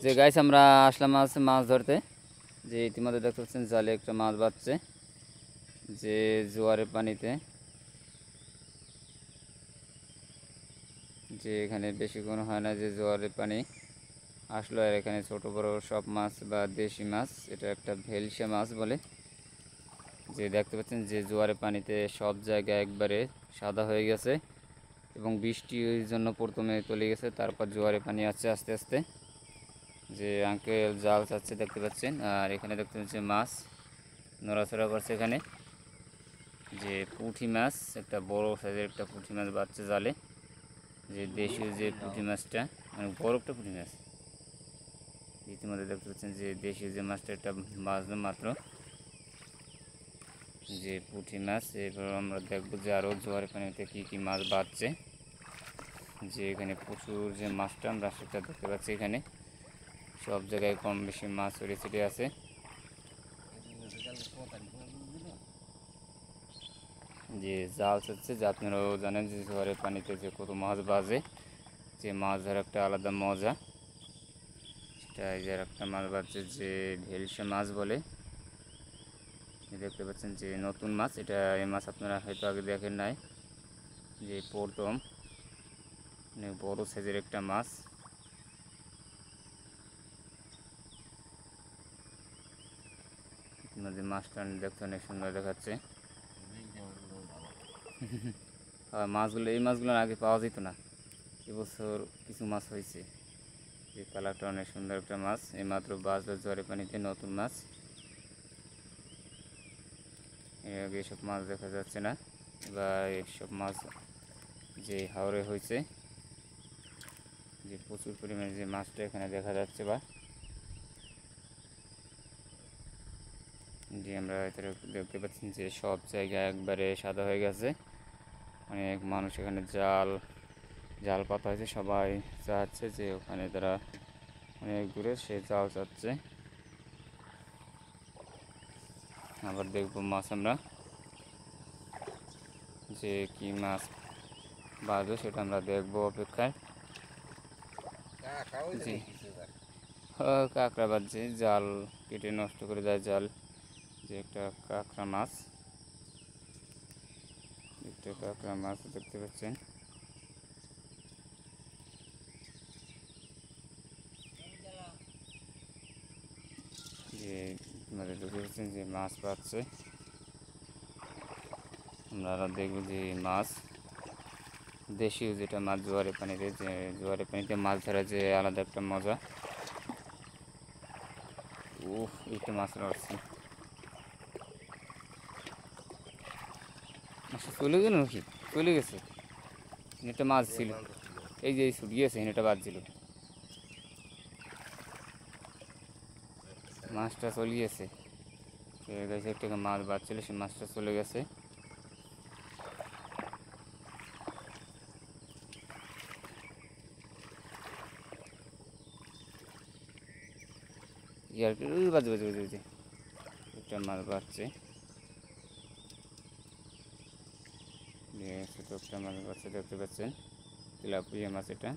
যে গাইস আমরা আসলাম মাছ ধরতে। যে ইতিমধ্যে দেখতে পাচ্ছেন জালে একটা মাছ বাজছে, যে জোয়ারের পানিতে। যে এখানে বেশিক্ষণ হয় না, যে জোয়ারের পানি আসলো, আর এখানে ছোট বড় সব মাছ বা দেশি মাছ, এটা একটা ভেলসে মাছ বলে। যে দেখতে পাচ্ছেন যে জোয়ারের পানিতে সব জায়গায় একবারে সাদা হয়ে গেছে, এবং বৃষ্টির জন্য প্রথমে চলে গেছে, তারপর জোয়ারের পানি আসছে আস্তে আস্তে। যে আঙ্কেল জাল চাচ্ছে দেখতে পাচ্ছেন, আর এখানে দেখতে পাচ্ছেন মাছ নড়াচড়া করছে এখানে। যে পুঁটি মাছ, একটা বড় সাইজের একটা পুঁটি মাছ বাচ্চা জালে। যে দেশীয় যে পুঁটি মাছটা, মানে বড় একটা পুঁটি মাছ। ইতিমধ্যে দেখতে পাচ্ছেন যে দেশীয় যে মাছটা, একটা বাজলো মাত্র, যে পুঁটি মাছ। এরপর আমরা দেখবো যে আরও জোয়ারের পানিতে কী কী মাছ বাজছে। যে এখানে প্রচুর যে মাছটা আমরা সেটা দেখতে পাচ্ছি, এখানে সব জায়গায় কম বেশি মাছ ছড়িয়ে ছিটিয়ে আছে। যে জাল চাচ্ছে, যে আপনারাও জানেন যে জোয়ারের পানিতে যে কত মাছ বাজে, যে মাছ ধরার একটা আলাদা মজা। সেটা এই যে একটা মাছ বাজছে, যে ভেলসে মাছ বলে। দেখতে পাচ্ছেন যে নতুন মাছ, এটা এই মাছ আপনারা হয়তো আগে দেখেন নাই। যে প্রথম অনেক বড় সাইজের একটা মাছ। যে মাছটা দেখতে অনেক সুন্দর দেখাচ্ছে। আর মাছগুলো, এই মাছগুলো আগে পাওয়া যেত না, এবছর কিছু মাছ হয়েছে। এই কালারটা অনেক সুন্দর একটা মাছ, এই মাত্র বাজলো জোয়ারের পানিতে, নতুন মাছ। এর আগে এসব মাছ দেখা যাচ্ছে না, বা এইসব মাছ যে হাওরে হয়েছে। যে প্রচুর পরিমাণে যে মাছটা এখানে দেখা যাচ্ছে, বা যে আমরা দেখতে পাচ্ছি যে সব জায়গায় একবারে সাদা হয়ে গেছে। অনেক মানুষ এখানে জাল পাতা হয়েছে, সবাই চাচ্ছে যে ওখানে তারা অনেক দূরে সে জাল চাচ্ছে। আবার দেখবো মাছ আমরা, যে কি মাছ বাজবে সেটা আমরা দেখবো অপেক্ষায়। জি, কাঁকড়া বাজছে, জাল কেটে নষ্ট করে দেয় জাল। যে একটা কাঁকড়া মাছ, একটা কাঁকড়া মাছ দেখতে পাচ্ছেন। যে দেখতে পাচ্ছেন যে মাছ পাচ্ছে, আমরা দেখবো যে মাছ দেশীয় যেটা মাছ জোয়ারের পানিতে, যে জোয়ারের পানিতে মাছ ধরা যে আলাদা একটা মজা। একটা মাছ আসছে, চলে গেল নাকি? চলে গেছে, একটা মাছ ছিল, এই যে ছুট গিয়েছে, এটা বাদ ছিল, মাছটা চলে গেছে। একটা মাছ বাদ ছিল, সে মাছটা চলে গেছে। ইয়ার বাজে বাজে বাজে বাজে একটা মাছ বাড়ছে, ছোটো একটা মাছ বাড়ছে দেখতে পাচ্ছেন, তেলাপিয়া মাছ এটা।